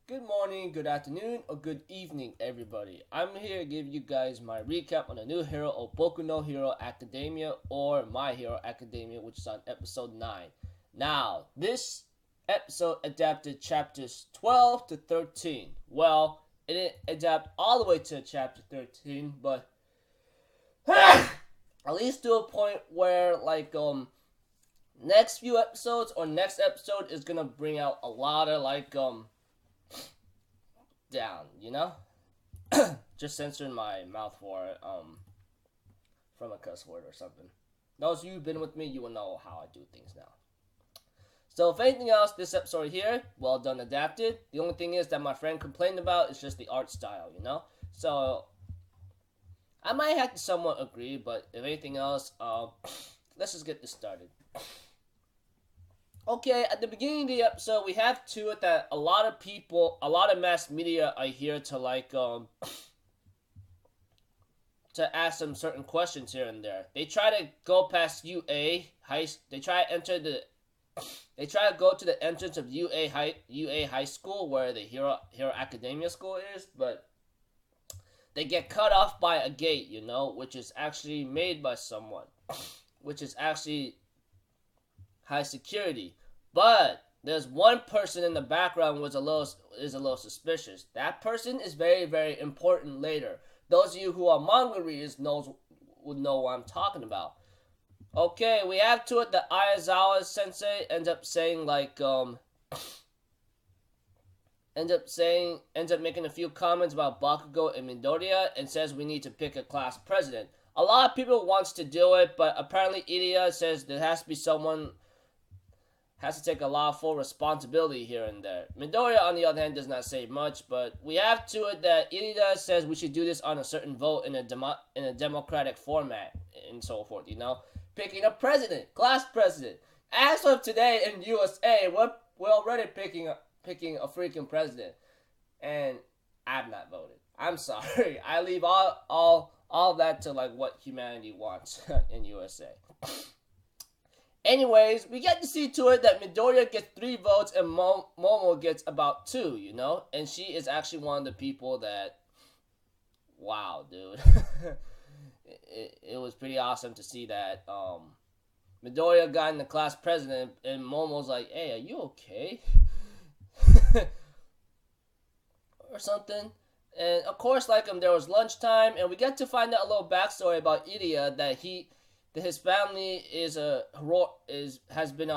Good morning, good afternoon, or good evening, everybody. I'm here to give you guys my recap on the new hero of Boku no Hero Academia, or My Hero Academia, which is on episode 9. Now, this episode adapted chapters 12 to 13. Well, it didn't adapt all the way to chapter 13, but at least to a point where, next few episodes or next episode is gonna bring out a lot of, down, just censoring my mouth for it, from a cuss word or something. Those of you who've been with me, you will know how I do things now. So if anything else, this episode here, well done adapted. The only thing is that my friend complained about is just the art style, So I might have to somewhat agree, but if anything else, let's just get this started. Okay, at the beginning of the episode, we have to it that a lot of mass media are here to to ask them certain questions here and there. They try to go past UA high. They try to go to the entrance of UA High School, where the Hero Academia School is, but they get cut off by a gate, which is actually made by someone, which is actually high security. But there's one person in the background was a little suspicious. That person is very, very important later. Those of you who are manga readers would know what I'm talking about. Okay, we have to it that Ayazawa sensei ends up making a few comments about Bakugo and Midoriya and says we need to pick a class president. A lot of people wants to do it, but apparently Iriya says there has to be someone has to take a lot of full responsibility here and there. Midoriya, on the other hand, does not say much, but we have to it that Iriya says we should do this on a certain vote in a democratic format and so forth, Picking a president, class president. As of today in USA, we're already picking a freaking president, and I've not voted. I'm sorry. I leave all that to what humanity wants in USA. Anyways, we get to see to it that Midoriya gets 3 votes and Momo gets about 2, And she is actually one of the people that, wow, dude. it was pretty awesome to see that Midoriya got in the class president and Momo's like, hey, are you okay? or something. And of course, there was lunchtime, and we get to find out a little backstory about Iriya that his family has been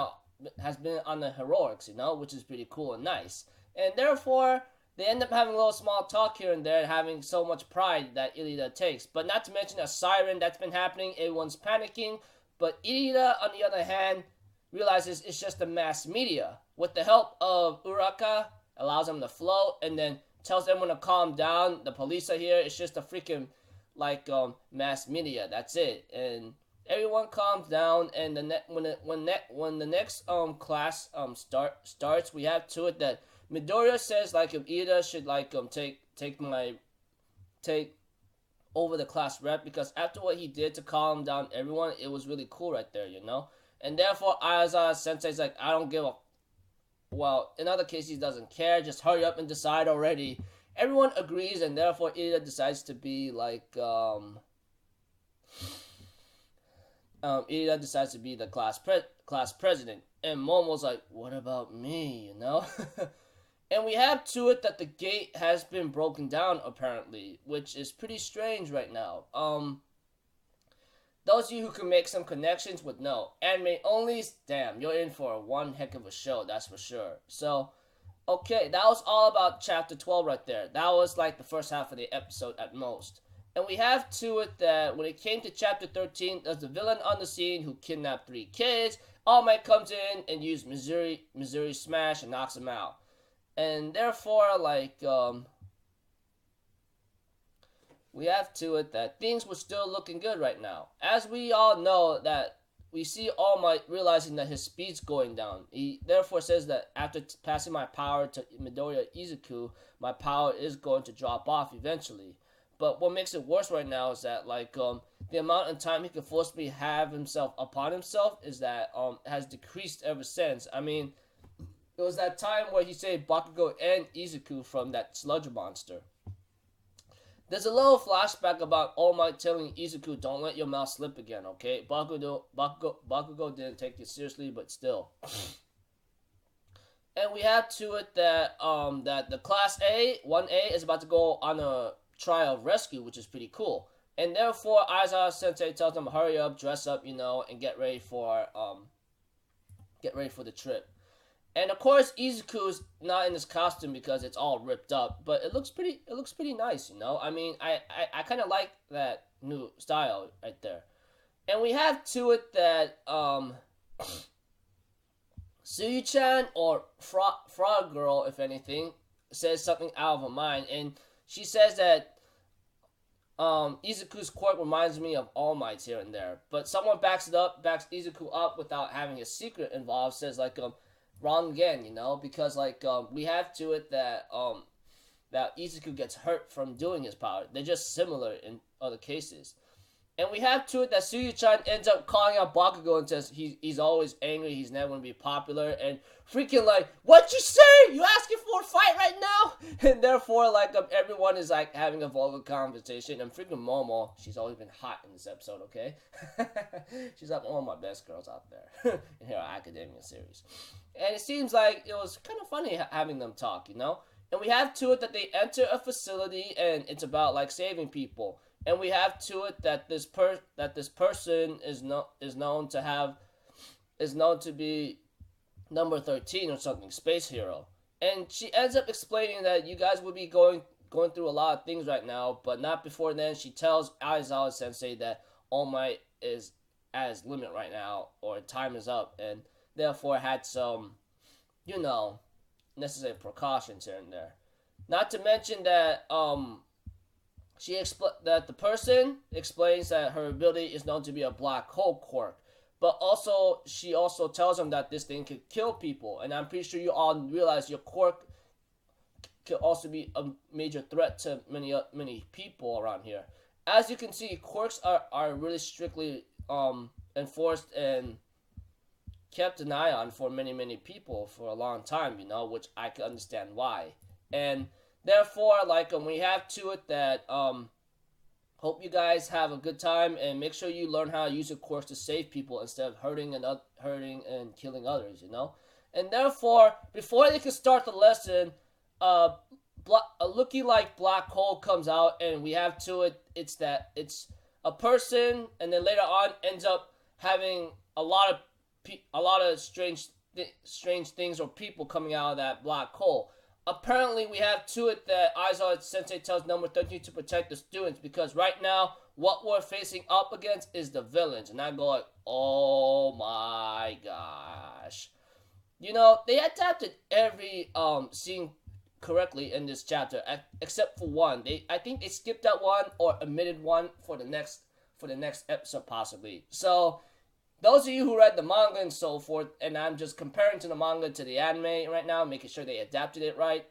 on the heroics, which is pretty cool and nice. And therefore, they end up having a little small talk here and there, having so much pride that Iriya takes. But not to mention a siren that's been happening, everyone's panicking. But Iriya, on the other hand, realizes it's just the mass media. With the help of Uraka, allows them to float, and then tells everyone to calm down. The police are here. It's just a freaking mass media. That's it. And everyone calms down, and when the next class starts, we have to it that Midoriya says if Ida should take over the class rep, because after what he did to calm down everyone, it was really cool right there, And therefore Ayazawa sensei's like, I don't give a, well, in other cases he doesn't care, just hurry up and decide already. Everyone agrees, and therefore Ida decides to be Ida decides to be the class president, and Momo's like, what about me, And we have to it that the gate has been broken down, apparently, which is pretty strange right now. Those of you who can make some connections would know. Anime only, damn, you're in for one heck of a show, that's for sure. So, okay, that was all about chapter 12 right there. That was the first half of the episode at most. And we have to it that when it came to chapter 13, there's the villain on the scene who kidnapped 3 kids. All Might comes in and uses Missouri Smash and knocks him out. And therefore, we have to it that things were still looking good right now. As we all know that we see All Might realizing that his speed's going down. He therefore says that after passing my power to Midoriya Izuku, my power is going to drop off eventually. But what makes it worse right now is that the amount of time he can forcibly have himself upon himself is that has decreased ever since. I mean, it was that time where he saved Bakugo and Izuku from that sludge monster. There's a little flashback about All Might telling Izuku, "Don't let your mouth slip again, okay?" Bakugo didn't take it seriously, but still. And we have to it that that the Class A 1A is about to go on a trial of rescue, which is pretty cool. And therefore, Aizawa Sensei tells them, "Hurry up, dress up, and get ready for the trip." And of course, Izuku's not in his costume because it's all ripped up, but it looks pretty nice, I mean, I kind of like that new style right there. And we have to it that Suyu-chan, or Frog Girl, if anything, says something out of her mind, and she says that Izuku's quirk reminds me of All Might's here and there, but someone backs Izuku up without having a secret involved, says wrong again, because we have to it that that Izuku gets hurt from doing his power. They're just similar in other cases. And we have to it that Suyu-chan ends up calling out Bakugo and says he's always angry, he's never going to be popular, and freaking "What'd you say? You asking for a fight right now?" And therefore, everyone is having a vulgar conversation, and freaking Momo, she's always been hot in this episode, okay? She's one of my best girls out there in her Academia series. And it seems like it was kind of funny having them talk, And we have to it that they enter a facility, and it's about saving people. And we have to it that this person is known to be number 13 or something, space hero. And she ends up explaining that you guys will be going through a lot of things right now, but not before then. She tells Aizawa Sensei that All Might is at his limit right now, or time is up, and therefore had some, necessary precautions here and there. Not to mention that that the person explains that her ability is known to be a black hole quirk, but she also tells him that this thing could kill people, and I'm pretty sure you all realize your quirk could also be a major threat to many people around here. As you can see, quirks are really strictly enforced and kept an eye on for many people for a long time, which I can understand why. And therefore, we have to it that hope you guys have a good time, and make sure you learn how to use your quirks to save people instead of hurting and killing others, And therefore, before they can start the lesson, a looky-like black hole comes out, and we have to it. It's a person, and then later on ends up having a lot of strange things or people coming out of that black hole. Apparently, we have to it that Aizawa Sensei tells number 13 to protect the students, because right now, what we're facing up against is the villains. And I go oh my gosh. They adapted every scene correctly in this chapter, except for one. I think they skipped that one or omitted one for the next episode possibly. So those of you who read the manga and so forth, and I'm just comparing to the manga to the anime right now, making sure they adapted it right.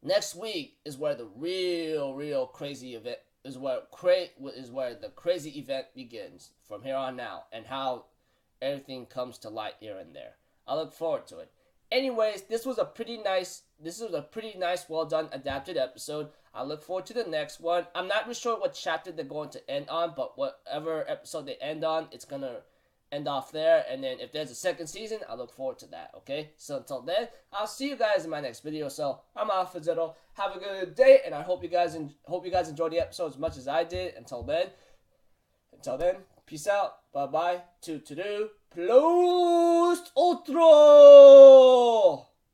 Next week is where the real crazy event is where the crazy event begins from here on out, and how everything comes to light here and there. I look forward to it. Anyways, this was a pretty nice, well done adapted episode. I look forward to the next one. I'm not really sure what chapter they're going to end on, but whatever episode they end on, it's gonna end off there. And then if there's a second season, I look forward to that. Okay, so until then, I'll see you guys in my next video. So I'm Alpha Zero. Have a good day, and I hope you guys enjoyed the episode as much as I did. Until then, peace out. Bye bye. To do. Plus outro.